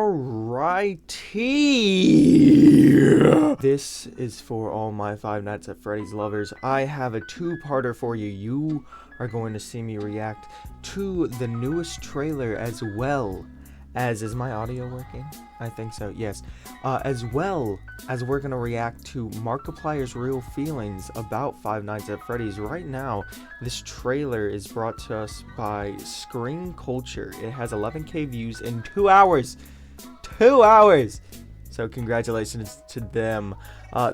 Alrighty. This is for all my Five Nights at Freddy's lovers. I have a two-parter for you. You are going to see me react to the newest trailer as well as, is my audio working? I think so, yes. As well as we're going to react to Markiplier's real feelings about Five Nights at Freddy's. Right now, this trailer is brought to us by Screen Culture. It has 11K views in 2 hours. 2 hours! So congratulations to them.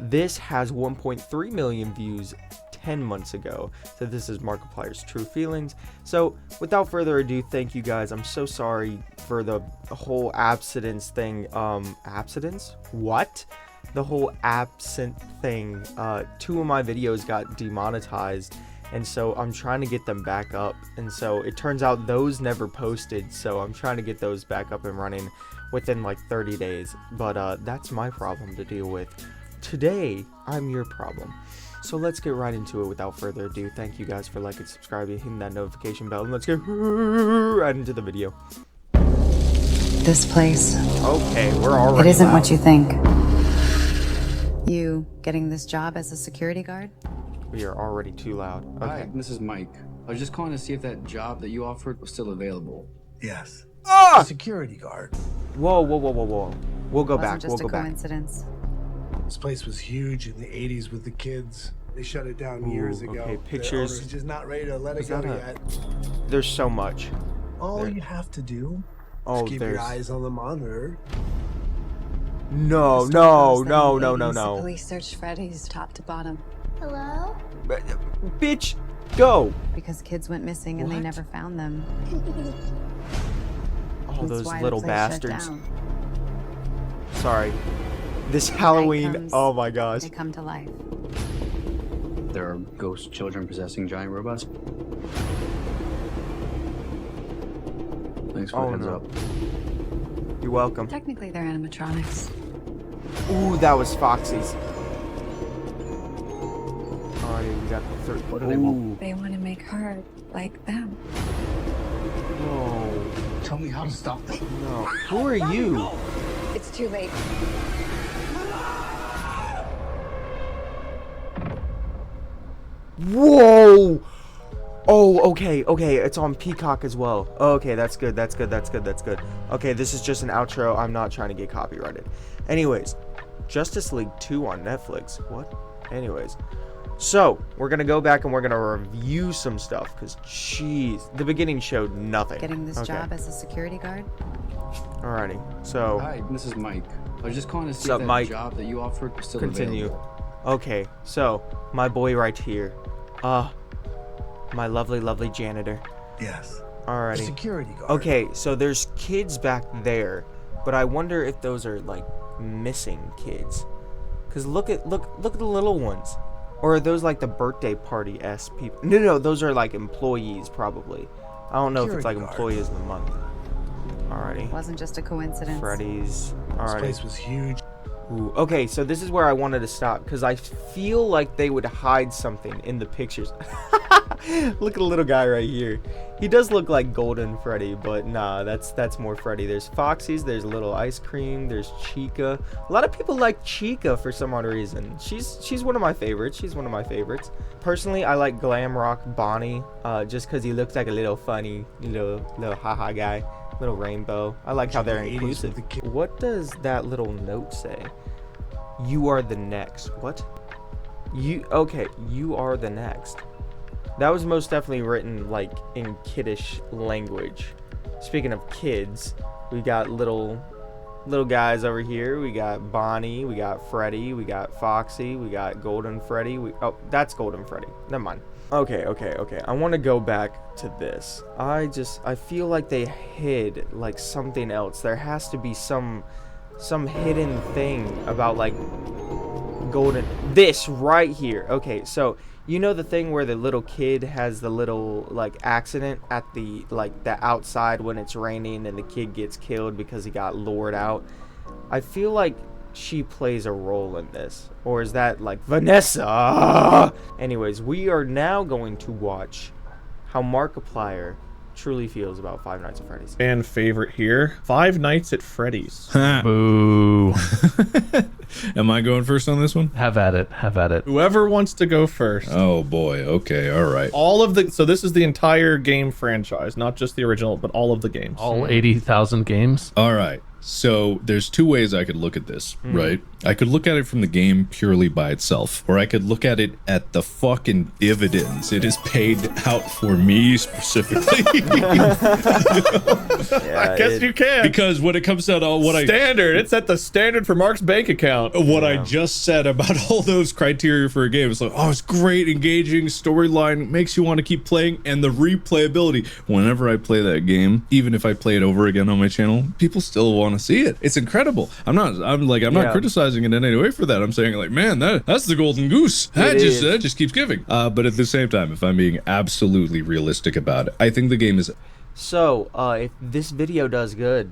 This has 1.3 million views 10 months ago. So this is Markiplier's true feelings. So without further ado, thank you guys. I'm so sorry for the whole abstinence thing. Abstinence? What? The whole absent thing. 2 of my videos got demonetized, and so I'm trying to get them back up. And so it turns out those never posted, so I'm trying to get those back up and running within like 30 days. But that's my problem to deal with. Today, I'm your problem. So let's get right into it without further ado. Thank you guys for liking, subscribing, hitting that notification bell, and let's get right into the video. This place. Okay, we're already It isn't loud. what you think. You getting this job as a security guard? We are already too loud. Okay. Hi, this is Mike. I was just calling to see if that job that you offered was still available. Yes. Ah! Security guard. Whoa, whoa, whoa, whoa, whoa. We'll go back. Wasn't We'll just go a back. coincidence. This place was huge in the 80s with the kids. They shut it down years ago. okay, The pictures. owner's just not ready to let it Is go that a- yet. There's so much. All there- you have to do Oh, is keep there's. your eyes on the monitor. No, The no, story goes that no, in no, the no, 80s, The no. police searched Freddy's top to bottom Hello? Bitch, go. because kids went missing and they What? never found them. All That's those why the little place shut bastards. down. Sorry. This Halloween. comes, Oh my gosh. They come to life. There are ghost children possessing giant robots. Thanks for Oh, the heads no. up. You're welcome. Technically, they're animatronics. Ooh, that was Foxy's. Alrighty, we got the third. What do they want? They want to make her like them. Whoa. Tell me how to stop them. No. Who are you? It's too late. Whoa! Oh, okay, okay, it's on Peacock as well. Okay, that's good, that's good, that's good, that's good. Okay, this is just an outro. I'm not trying to get copyrighted. Anyways, Justice League 2 on Netflix. What? Anyways, so we're gonna go back and we're gonna review some stuff because, jeez, the beginning showed nothing. Getting this Okay. job as a security guard? Alrighty, so Hi, this is Mike. I was just calling to see Sup, if that Mike? job that you offered was still continue. available. Okay, so my boy right here, my lovely, lovely janitor. Yes. Alrighty. Security guard. Okay, so there's kids back there, but I wonder if those are like missing kids. Cause look at the little ones, or are those like the birthday party-esque people? No, those are like employees probably. I don't know if it's like Security guard. employees of the month. Alrighty, Wasn't just a coincidence. Freddy's. This Alrighty. place was huge. Ooh, okay, so this is where I wanted to stop because I feel like they would hide something in the pictures. Look at the little guy right here. He does look like Golden Freddy, but nah, that's more Freddy. There's Foxy's, there's Little Ice Cream, there's Chica. A lot of people like Chica for some odd reason. She's one of my favorites. She's one of my favorites. Personally, I like Glam Rock Bonnie, just because he looks like a little funny, little haha guy. Little rainbow. I like how they're 80s with inclusive. the kid. What does that little note say? You are the next. What? Okay, you are the next. That was most definitely written like in kiddish language. Speaking of kids, we got little guys over here. We got Bonnie, we got Freddy, we got Foxy, we got Golden Freddy. Oh, that's Golden Freddy. Never mind. Okay. I want to go back to this. I feel like they hid like something else. There has to be some hidden thing about like Golden. This right here. Okay, so you know the thing where the little kid has the little like accident at the outside when it's raining and the kid gets killed because he got lured out. I feel like she plays a role in this, or is that like Vanessa? Anyways, we are now going to watch how Markiplier truly feels about Five Nights at Freddy's. Fan favorite here, Five Nights at Freddy's. Boo. Am I going first on this one? Have at it. Have at it. Whoever wants to go first. Oh boy. Okay. All right. All of the, so this is the entire game franchise, not just the original, but all of the games. All 80,000 games. All right. So there's two ways I could look at this, right? I could look at it from the game purely by itself, or I could look at it at the fucking dividends it is paid out for me specifically. I guess you can. Because when it comes down to what Standard. It's at the standard for Mark's bank account. what I just said about all those criteria for a game, it's like, oh, it's great, engaging, storyline, makes you want to keep playing, and the replayability. Whenever I play that game, even if I play it over again on my channel, people still want to see it. It's incredible. I'm not criticizing it in any way for that. I'm saying like, man, that's the golden goose. That just keeps giving. But at the same time, if I'm being absolutely realistic about it, I think the game is. So, if this video does good,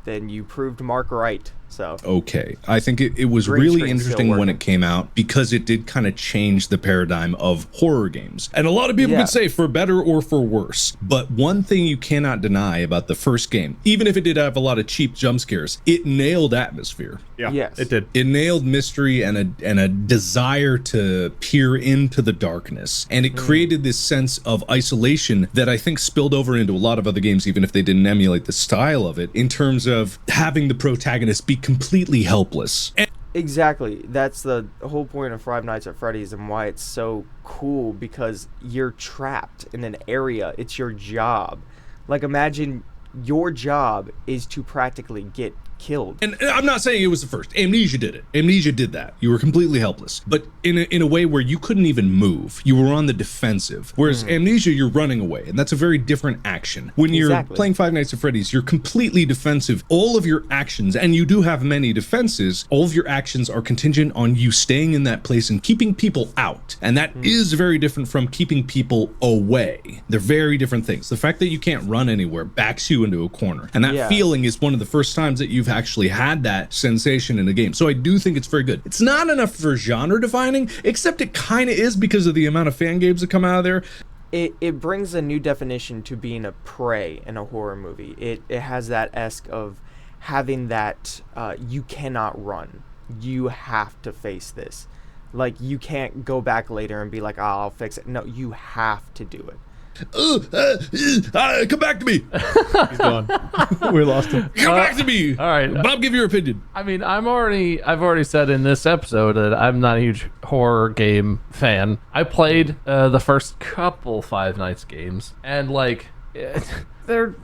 then you proved Mark right. So Okay. I think it was Green really screen's still interesting when working. it came out because it did kind of change the paradigm of horror games. And a lot of people Yeah. could say for better or for worse. But one thing you cannot deny about the first game, even if it did have a lot of cheap jump scares, it nailed atmosphere. Yeah, Yes. it did. It nailed mystery and a desire to peer into the darkness. And it created this sense of isolation that I think spilled over into a lot of other games, even if they didn't emulate the style of it, in terms of having the protagonist be completely helpless. And exactly, that's the whole point of Five Nights at Freddy's and why it's so cool, because you're trapped in an area. It's your job. Like, imagine your job is to practically get killed. And I'm not saying it was the first. Amnesia did it. Amnesia did that. You were completely helpless, but in a way where you couldn't even move. You were on the defensive. Whereas Amnesia, you're running away, and that's a very different action. When you're Exactly. playing Five Nights at Freddy's, you're completely defensive. All of your actions, and you do have many defenses, all of your actions are contingent on you staying in that place and keeping people out. And that is very different from keeping people away. They're very different things. The fact that you can't run anywhere backs you into a corner. And that Yeah. feeling is one of the first times that you've actually had that sensation in a game. So I do think it's very good. It's not enough for genre defining, except it kind of is because of the amount of fan games that come out of there. It brings a new definition to being a prey in a horror movie. It has that esque of having that you cannot run. You have to face this. Like, you can't go back later and be like, oh, I'll fix it. No, you have to do it. Come back to me. He's gone. We lost him. Come back to me. All right. Bob, give your opinion. I mean, I've already said in this episode that I'm not a huge horror game fan. I played the first couple Five Nights games, and like, they're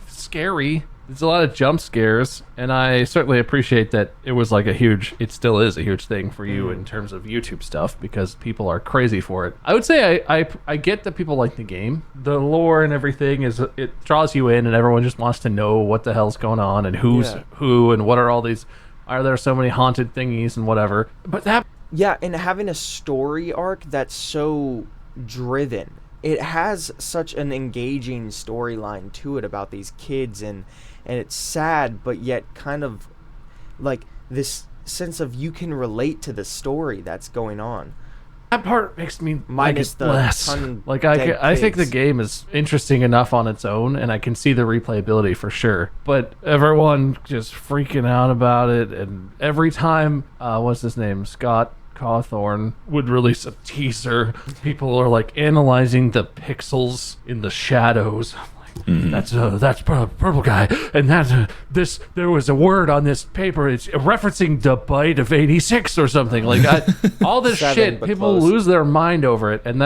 scary. There's a lot of jump scares, and I certainly appreciate that it still is a huge thing for you in terms of YouTube stuff, because people are crazy for it. I would say I get that people like the game. The lore and everything it draws you in, and everyone just wants to know what the hell's going on and who's who and what are all these, are there so many haunted thingies and whatever. But that Yeah, and having a story arc that's so driven. It has such an engaging storyline to it about these kids, and it's sad, but yet kind of like this sense of you can relate to the story that's going on. That part makes me Minus like it the less. ton Like dead I think the kids. game is interesting enough on its own, and I can see the replayability for sure. But everyone just freaking out about it, and every time, what's his name, Scott Cawthorn would release a teaser, people are like analyzing the pixels in the shadows. That's purple guy, and there was a word on this paper. It's referencing the bite of 86 or something like all this 7, shit. but People close. lose their mind over it, and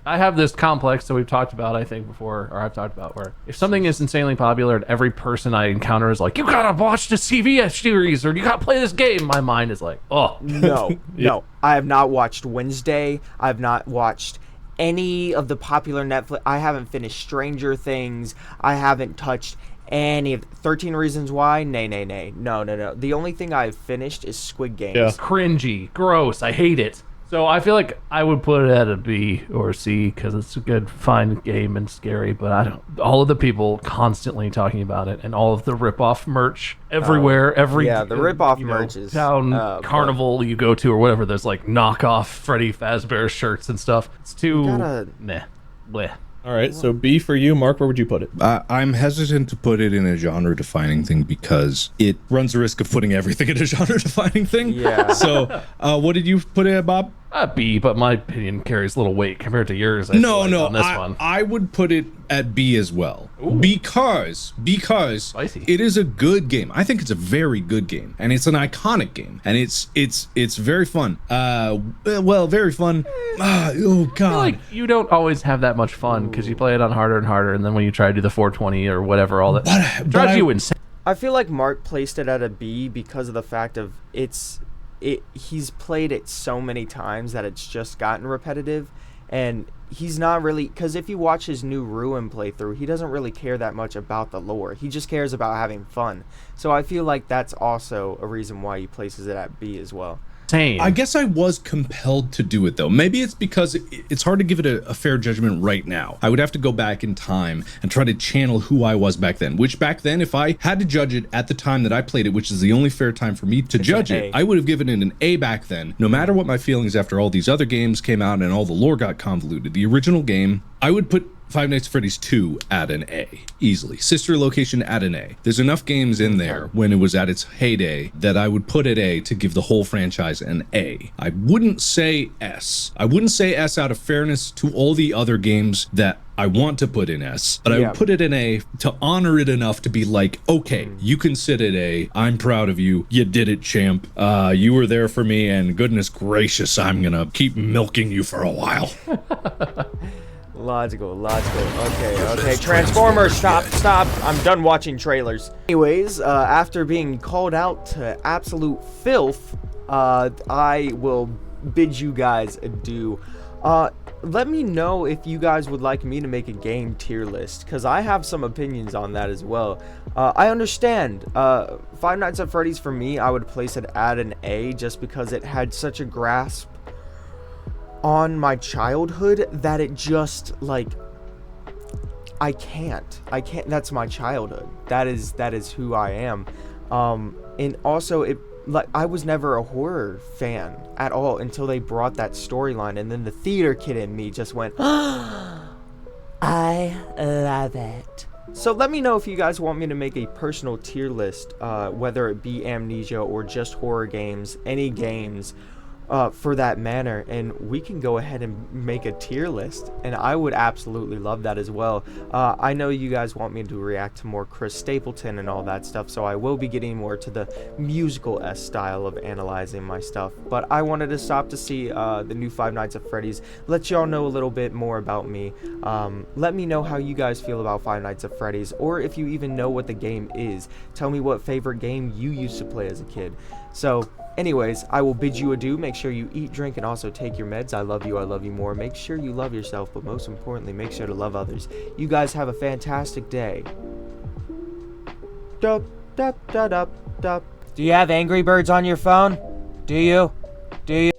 I have this complex that we've talked about, I think before, or I've talked about, where if something is insanely popular and every person I encounter is like, you gotta watch the CVS series or you gotta play this game, my mind is like, oh No, no. I have not watched Wednesday. I have not watched any of the popular Netflix. I haven't finished Stranger Things. I haven't touched any of 13 Reasons Why. Nay. No. The only thing I've finished is Squid Games. Yeah. cringy, gross, I hate it. So I feel like I would put it at a B or C because it's a good, fine game and scary. But I don't. All of the people constantly talking about it, and all of the rip-off merch everywhere. the rip-off merch is, town but- carnival you go to or whatever. There's like knockoff Freddy Fazbear shirts and stuff. It's too gotta- meh, bleh. All right, so B for you, Mark. Where would you put it? I'm hesitant to put it in a genre-defining thing because it runs the risk of putting everything in a genre-defining thing. Yeah. So, what did you put it at, Bob? B, but my opinion carries a little weight compared to yours. I feel No, like, no, on this one. I would put it at B as well. Ooh. Because Spicy. it is a good game. I think it's a very good game, and it's an iconic game, and it's very fun. Well, very fun. Oh I feel God. like you don't always have that much fun because you play it on harder and harder, and then when you try to do the 420 or whatever, all that But drives I- you insane. I feel like Mark placed it at a B because of the fact of he's played it so many times that it's just gotten repetitive, and he's not really, because if you watch his new Ruin playthrough, he doesn't really care that much about the lore. He just cares about having fun. So I feel like that's also a reason why he places it at B as well. I guess I was compelled to do it though. Maybe it's because it's hard to give it a fair judgment right now. I would have to go back in time and try to channel who I was back then. Which back then, if I had to judge it at the time that I played it, which is the only fair time for me to judge it, I would have given it an A back then. No matter what my feelings after all these other games came out and all the lore got convoluted. The original game, I would put Five Nights at Freddy's 2 at an A, easily. Sister Location at an A. There's enough games in there when it was at its heyday that I would put at A to give the whole franchise an A. I wouldn't say S. I wouldn't say S out of fairness to all the other games that I want to put in S, but I would put it in A to honor it enough to be like, okay, you can sit at A. I'm proud of you. You did it, champ. You were there for me, and goodness gracious, I'm gonna keep milking you for a while. Logical. Okay. Transformers, stop. I'm done watching trailers. Anyways, after being called out to absolute filth, I will bid you guys adieu. Let me know if you guys would like me to make a game tier list, because I have some opinions on that as well. I understand. Five Nights at Freddy's, for me, I would place it at an A just because it had such a grasp on my childhood that it just, like, I can't, that's my childhood. That is who I am. And also, it, like, I was never a horror fan at all until they brought that storyline, and then the theater kid in me just went, I love it. So let me know if you guys want me to make a personal tier list, whether it be Amnesia or just horror games, any games, for that manner, and we can go ahead and make a tier list, and I would absolutely love that as well. I know you guys want me to react to more Chris Stapleton and all that stuff, so I will be getting more to the musical-esque style of analyzing my stuff, but I wanted to stop to see the new Five Nights at Freddy's, let y'all know a little bit more about me. Let me know how you guys feel about Five Nights at Freddy's, or if you even know what the game is. Tell me what favorite game you used to play as a kid. So anyways, I will bid you adieu. Make sure you eat, drink, and also take your meds. I love you more. Make sure you love yourself, but most importantly, make sure to love others. You guys have a fantastic day. Do you have Angry Birds on your phone? Do you?